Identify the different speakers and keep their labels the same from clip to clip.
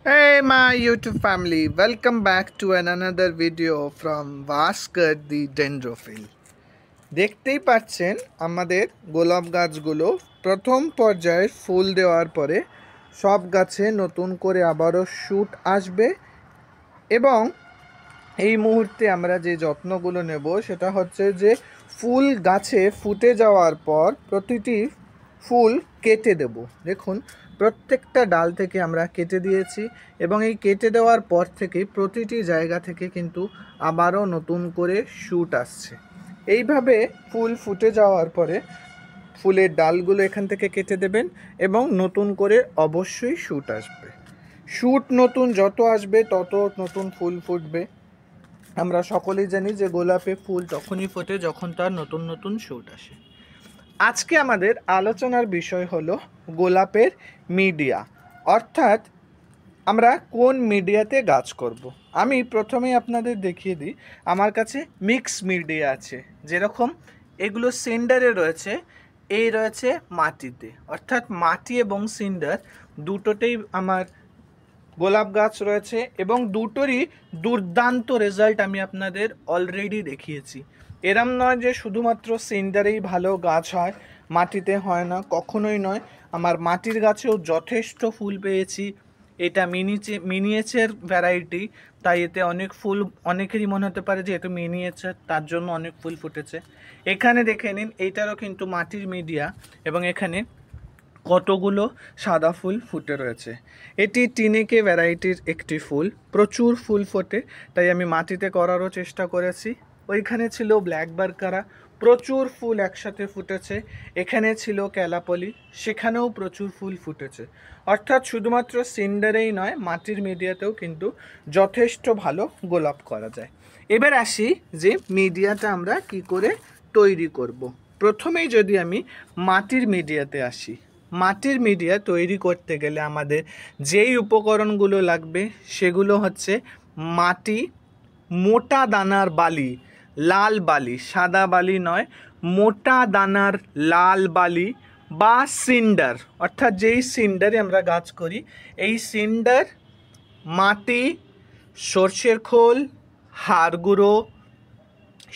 Speaker 1: Hey my YouTube family, welcome back to another video from Vaskar the Dendrophile. দেখতেই পাচ্ছেন আমাদের গোলাপ গাছগুলো প্রথম পর্যায়ে ফুল দেওয়ার পরে সব গাছে নতুন করে আবারও শুট আসবে এবং এই মুহূর্তে আমরা যে যত্নগুলো নেব সেটা হচ্ছে যে ফুল গাছে ফুটে যাওয়ার পর প্রতিটি ফুল কেটে দেব। দেখুন প্রত্যেকটা ডাল থেকে আমরা কেটে দিয়েছি এবং এই কেটে দেওয়ার পর থেকে প্রতিটি জায়গা থেকে কিন্তু আবারও নতুন করে শুট আসছে। এইভাবে ফুল ফুটে যাওয়ার পরে ফুলের ডালগুলো এখান থেকে কেটে দেবেন এবং নতুন করে অবশ্যই শুট আসবে। শুট নতুন যত আসবে তত নতুন ফুল ফুটবে। আমরা সকলেই জানি যে গোলাপে ফুল তখনই ফোটে যখন তার নতুন নতুন শুট আসে। আজকে আমাদের আলোচনার বিষয় হলো গোলাপের মিডিয়া, অর্থাৎ আমরা কোন মিডিয়াতে গাছ করব। আমি প্রথমেই আপনাদের দেখিয়ে দিই, আমার কাছে মিক্স মিডিয়া আছে। যেরকম এগুলো সিন্ডারে রয়েছে, এই রয়েছে মাটিতে, অর্থাৎ মাটি এবং সিন্ডার দুটোতেই আমার গোলাপ গাছ রয়েছে এবং দুটোরই দুর্দান্ত রেজাল্ট আমি আপনাদের অলরেডি দেখিয়েছি। এরম নয় যে শুধুমাত্র সিন্ডারেই ভালো গাছ হয়, মাটিতে হয় না, কখনোই নয়। আমার মাটির গাছেও যথেষ্ট ফুল পেয়েছি। এটা মিনিয়েচার ভ্যারাইটি, তাই এতে অনেক ফুল, অনেকেরই মনে হতে পারে যে এটা মিনিয়েচার, তার জন্য অনেক ফুল ফুটেছে। এখানে দেখে নিন, এইটারও কিন্তু মাটির মিডিয়া এবং এখানে কতগুলো সাদা ফুল ফুটে রয়েছে। এটি টিনেকে ভ্যারাইটির একটি ফুল, প্রচুর ফুল ফোটে, তাই আমি মাটিতে করারও চেষ্টা করেছি। ওইখানে ছিল ব্ল্যাক বার্কারা, প্রচুর ফুল একসাথে ফুটেছে। এখানে ছিল ক্যালাপলি, সেখানেও প্রচুর ফুল ফুটেছে। অর্থাৎ শুধুমাত্র সিন্ডারেই নয়, মাটির মিডিয়াতেও কিন্তু যথেষ্ট ভালো গোলাপ করা যায়। এবার আসি যে মিডিয়াটা আমরা কি করে তৈরি করব। প্রথমেই যদি আমি মাটির মিডিয়াতে আসি, মাটির মিডিয়া তৈরি করতে গেলে আমাদের যেই উপকরণগুলো লাগবে সেগুলো হচ্ছে মাটি, মোটা দানার বালি, লাল বালি, সাদা বালি নয়, মোটা দানার লাল বালি বা সিন্ডার, অর্থাৎ যেই সিন্ডারে আমরা গাছ করি, এই সিন্ডার, মাটি, সর্ষের খোল, হাড় গুঁড়ো,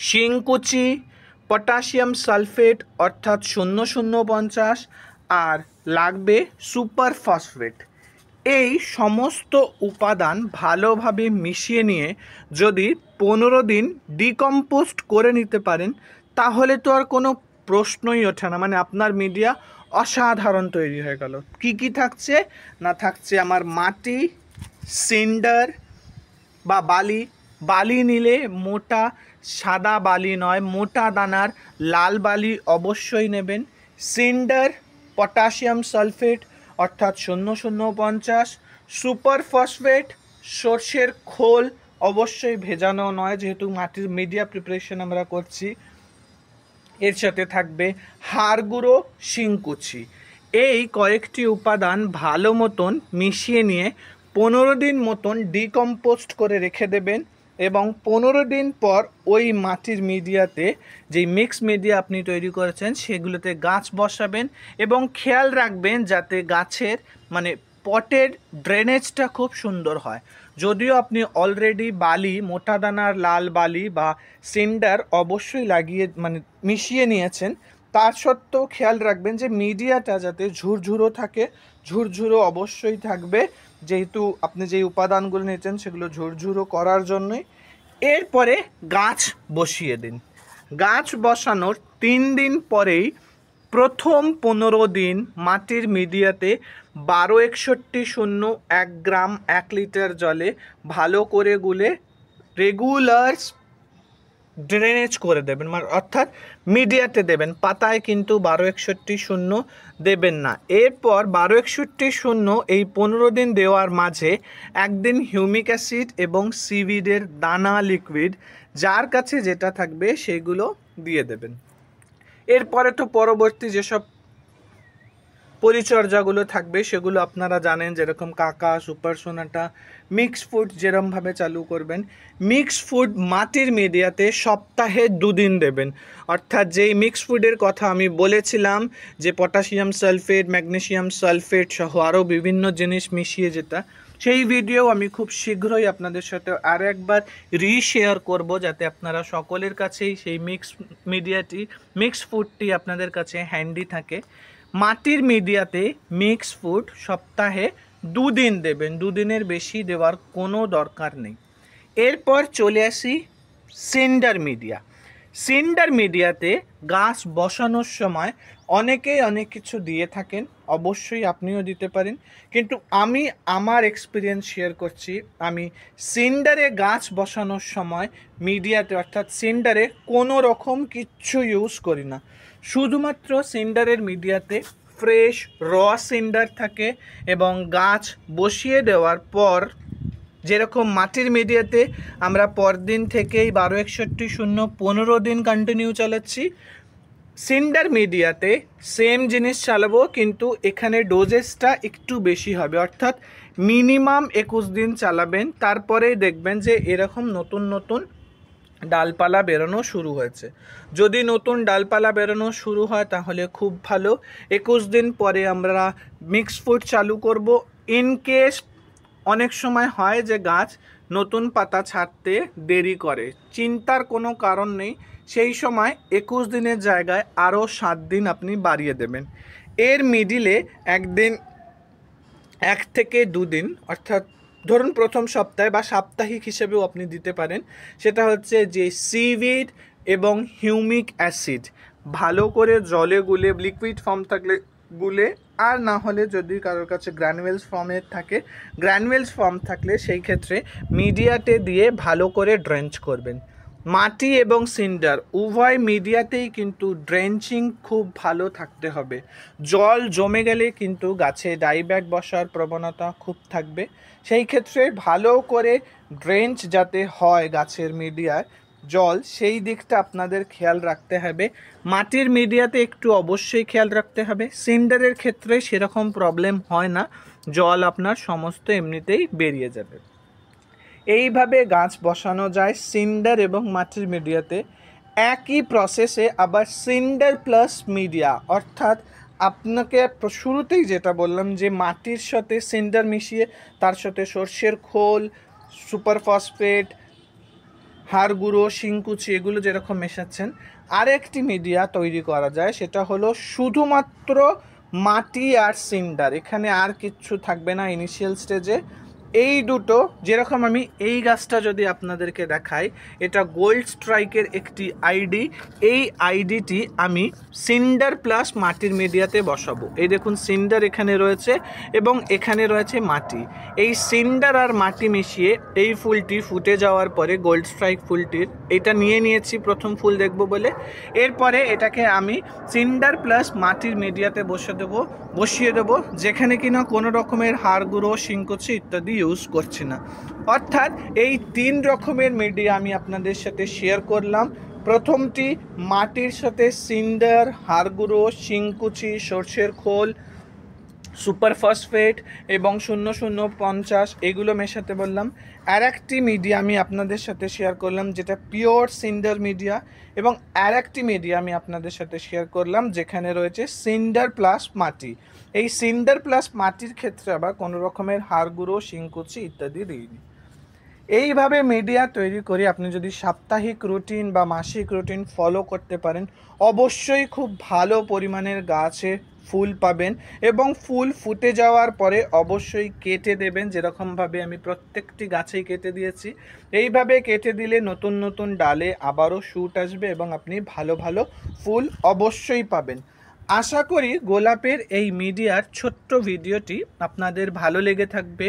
Speaker 1: শিংকুচি, পটাশিয়াম সালফেট অর্থাৎ 0,050 আর লাগবে সুপার ফসফেট। এই সমস্ত উপাদান ভালোভাবে মিশিয়ে নিয়ে যদি 15 দিন ডিকম্পোস্ট করে নিতে পারেন, তাহলে তো আর কোনো প্রশ্নই ওঠে না। মানে আপনার মিডিয়া অসাধারণ তৈরি হয়ে গেল। কি কি থাকছে না, থাকছে আমার মাটি, সিন্ডার বা বালি, বালি নিলে মোটা সাদা বালি নয়, মোটা দানার লাল বালি অবশ্যই নেবেন। সিন্ডার, পটাশিয়াম সালফেট অর্থাৎ 0,050, সুপার ফসফেট, সর্ষের খোল অবশ্যই ভেজানো নয় যেহেতু মাটির মিডিয়া প্রিপারেশন আমরা করছি। এর সাথে থাকবে হাড় গুঁড়ো, শিংকুচি। এই কয়েকটি উপাদান ভালো মতন মিশিয়ে নিয়ে 15 দিন মতন ডিকম্পোস্ট করে রেখে দেবেন এবং 15 দিন পর ওই মাটির মিডিয়াতে, যেই মিক্স মিডিয়া আপনি তৈরি করেছেন, সেগুলোতে গাছ বসাবেন এবং খেয়াল রাখবেন যাতে গাছের মানে পটের ড্রেনেজটা খুব সুন্দর হয়। যদিও আপনি অলরেডি বালি, মোটা দানার লাল বালি বা সিন্ডার অবশ্যই লাগিয়ে মানে মিশিয়ে নিয়েছেন, তার সত্ত্বেও খেয়াল রাখবেন যে মিডিয়াটা যাতে ঝুরঝুরো থাকে। ঝুরঝুরো অবশ্যই থাকবে, যেহেতু আপনি যেই উপাদানগুলো নিয়েছেন সেগুলো ঝুরঝুরো করার জন্যই। এরপরে গাছ বসিয়ে দিন। গাছ বসানোর 3 দিন পরেই প্রথম 15 দিন মাটির মিডিয়াতে 1261 1 গ্রাম 1 লিটার জলে ভালো করে গুলে রেগুলার ড্রেনেজ করে দেবেন, মানে অর্থাৎ মিডিয়াতে দেবেন, পাতায় কিন্তু 1261 দেবেন না। এরপর 1261 এই 15 দিন দেওয়ার মাঝে একদিন হিউমিক অ্যাসিড এবং সিভিডের দানা লিকুইড, যার কাছে যেটা থাকবে সেগুলো দিয়ে দেবেন। এরপরে তো পরবর্তী যেসব পরিচর্যাগুলো থাকবে সেগুলো আপনারা জানেন, যেরকম কাকা, সুপার সোনাটা, মিক্স ফুড যেরমভাবে চালু করবেন। মিক্স ফুড মাটির মিডিয়াতে সপ্তাহে 2 দিন দেবেন, অর্থাৎ যেই মিক্স ফুডের কথা আমি বলেছিলাম যে পটাশিয়াম সালফেট, ম্যাগনেসিয়াম সালফেট সহ আরও বিভিন্ন জিনিস মিশিয়ে যেটা, সেই ভিডিও আমি খুব শীঘ্রই আপনাদের সাথে আরও একবার রিশেয়ার করব, যাতে আপনারা সকলের কাছেই সেই মিক্স ফুডটি আপনাদের কাছে হ্যান্ডি থাকে। মাটির মিডিয়াতে মিক্স ফুড সপ্তাহে 2 দিন দেবেন, 2 দিনের বেশি দেওয়ার কোনো দরকার নেই। এরপর চলে আসি সিন্ডার মিডিয়া। সিন্ডার মিডিয়াতে গাছ বসানোর সময় অনেকেই অনেক কিছু দিয়ে থাকেন, অবশ্যই আপনিও দিতে পারেন, কিন্তু আমি আমার এক্সপিরিয়েন্স শেয়ার করছি। আমি সিন্ডারে গাছ বসানোর সময় মিডিয়াতে অর্থাৎ সিন্ডারে কোনো রকম কিচ্ছু ইউজ করি না। শুধুমাত্র সিন্ডারের মিডিয়াতে ফ্রেশ র সিন্ডার থাকে এবং গাছ বসিয়ে দেওয়ার পর যেরকম মাটির মিডিয়াতে আমরা পরদিন থেকেই 12-61-0 15 দিন কন্টিনিউ চালাচ্ছি, সিন্ডার মিডিয়াতে সেম জিনিস চালাবো, কিন্তু এখানে ডোজেসটা একটু বেশি হবে, অর্থাৎ মিনিমাম 21 দিন চালাবেন। তারপরেই দেখবেন যে এরকম নতুন নতুন ডালপালা বেরোনো শুরু হয়েছে। যদি নতুন ডালপালা বেরোনো শুরু হয় তাহলে খুব ভালো। 21 দিন পরে আমরা মিক্স ফুড চালু করব। ইন কেস অনেক সময় হয় যে গাছ নতুন পাতা ছাড়তে দেরি করে, চিন্তার কোনো কারণ নেই, সেই সময় 21 দিনের জায়গায় আরও 7 দিন আপনি বাড়িয়ে দেবেন। এর মিডিলে একদিন 1 থেকে 2 দিন, অর্থাৎ ধরুন প্রথম সপ্তাহে বা সাপ্তাহিক হিসেবেও আপনি দিতে পারেন, সেটা হচ্ছে যে সিভিড এবং হিউমিক অ্যাসিড ভালো করে জলে গুলে, লিকুইড ফর্ম থাকলে গুলে, আর না হলে যদি কারোর কাছে গ্র্যানুয়েলস ফর্ম থাকলে সেই ক্ষেত্রে মিডিয়াতে দিয়ে ভালো করে ড্রেঞ্চ করবেন। মাটি এবং সিন্ডার উভয় মিডিয়াতেই কিন্তু ড্রেঞ্চিং খুব ভালো থাকতে হবে। জল জমে গেলে কিন্তু গাছে ডাইব্যাক বসার প্রবণতা খুব থাকবে, সেই ক্ষেত্রে ভালো করে ড্রেঞ্চ যাতে হয় গাছের মিডিয়ায় জল, সেই দিকটা আপনাদের খেয়াল রাখতে হবে। মাটির মিডিয়াতে একটু অবশ্যই খেয়াল রাখতে হবে। সিন্ডারের ক্ষেত্রে সেরকম প্রবলেম হয় না, জল আপনার সমস্ত এমনিতেই বেরিয়ে যাবে। এইভাবে গাছ বসানো যায় সিন্ডার এবং মাটির মিডিয়াতে। একই প্রসেসে আবার সিন্ডার প্লাস মিডিয়া, অর্থাৎ আপনাকে শুরুতেই যেটা বললাম যে মাটির সাথে সিন্ডার মিশিয়ে তার সাথে সর্ষের খোল, সুপার ফসফেট, হাড় গুঁড়ো, শিংকুচি এগুলো যেরকম মেশাচ্ছেন, আরেকটি মিডিয়া তৈরি করা যায়, সেটা হলো শুধুমাত্র মাটি আর সিন্ডার, এখানে আর কিচ্ছু থাকবে না ইনিশিয়াল স্টেজে। এই দুটো, যেরকম আমি এই গাছটা যদি আপনাদেরকে দেখাই, এটা গোল্ড স্ট্রাইকের একটি আইডি। এই আইডিটি আমি সিন্ডার প্লাস মাটির মিডিয়াতে বসাবো। এই দেখুন সিন্ডার এখানে রয়েছে এবং এখানে রয়েছে মাটি। এই সিন্ডার আর মাটি মিশিয়ে এই ফুলটি ফুটে যাওয়ার পরে, গোল্ড স্ট্রাইক ফুলটির এটা নিয়ে নিয়েছি প্রথম ফুল দেখব বলে, এরপরে এটাকে আমি সিন্ডার প্লাস মাটির মিডিয়াতে বসিয়ে দেবো, যেখানে কিনা কোনো রকমের হাড় গুঁড়ো, শিংকুচি ইত্যাদি ইউজ করছি না। অর্থাৎ এই 3 রকমের মিডিয়া আমি আপনাদের সাথে শেয়ার করলাম। প্রথমটি মাটির সাথে সিন্ডার, হাড় গুঁড়ো, শিংকুচি, সর্ষের খোল, সুপার ফসফেট এবং 0050 এগুলো মেশাতে বললাম। আর একটি মিডিয়া আমি আপনাদের সাথে শেয়ার করলাম যেটা পিওর সিন্ডার মিডিয়া, এবং আর একটি মিডিয়া আমি আপনাদের সাথে শেয়ার করলাম যেখানে রয়েছে সিন্ডার প্লাস মাটি। এই সিন্ডার প্লাস মাটির ক্ষেত্রে আবার কোনো রকমের হাড় গুঁড়ো, শিংকুচি ইত্যাদি দিইনি। এইভাবে মিডিয়া তৈরি করে আপনি যদি সাপ্তাহিক রুটিন বা মাসিক রুটিন ফলো করতে পারেন, অবশ্যই খুব ভালো পরিমাণের গাছে ফুল পাবেন, এবং ফুল ফুটে যাওয়ার পরে অবশ্যই কেটে দেবেন, যেরকমভাবে আমি প্রত্যেকটি গাছেই কেটে দিয়েছি। এইভাবে কেটে দিলে নতুন নতুন ডালে আবারও শুট আসবে এবং আপনি ভালো ভালো ফুল অবশ্যই পাবেন। আশা করি গোলাপের এই মিডিয়ার ছোট্ট ভিডিওটি আপনাদের ভালো লেগে থাকবে।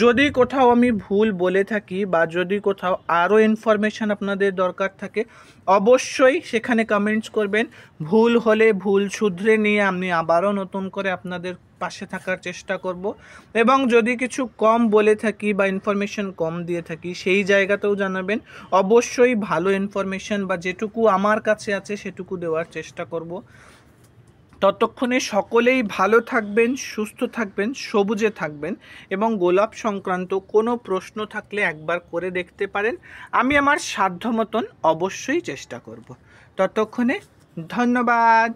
Speaker 1: যদি কোথাও আমি ভুল বলে থাকি বা যদি কোথাও আরও ইনফরমেশান আপনাদের দরকার থাকে, অবশ্যই সেখানে কমেন্টস করবেন। ভুল হলে ভুল শুধরে নিয়ে আমি আবারও নতুন করে আপনাদের পাশে থাকার চেষ্টা করব, এবং যদি কিছু কম বলে থাকি বা ইনফরমেশান কম দিয়ে থাকি সেই জায়গাতেও জানাবেন। অবশ্যই ভালো ইনফরমেশান বা যেটুকু আমার কাছে আছে সেটুকু দেওয়ার চেষ্টা করব। ততক্ষণে সকলেই ভালো থাকবেন, সুস্থ থাকবেন, সবুজে থাকবেন এবং গোলাপ সংক্রান্ত কোনো প্রশ্ন থাকলে একবার করে দেখতে পারেন। আমি আমার সাধ্য মতন অবশ্যই চেষ্টা করব। ততক্ষণে ধন্যবাদ।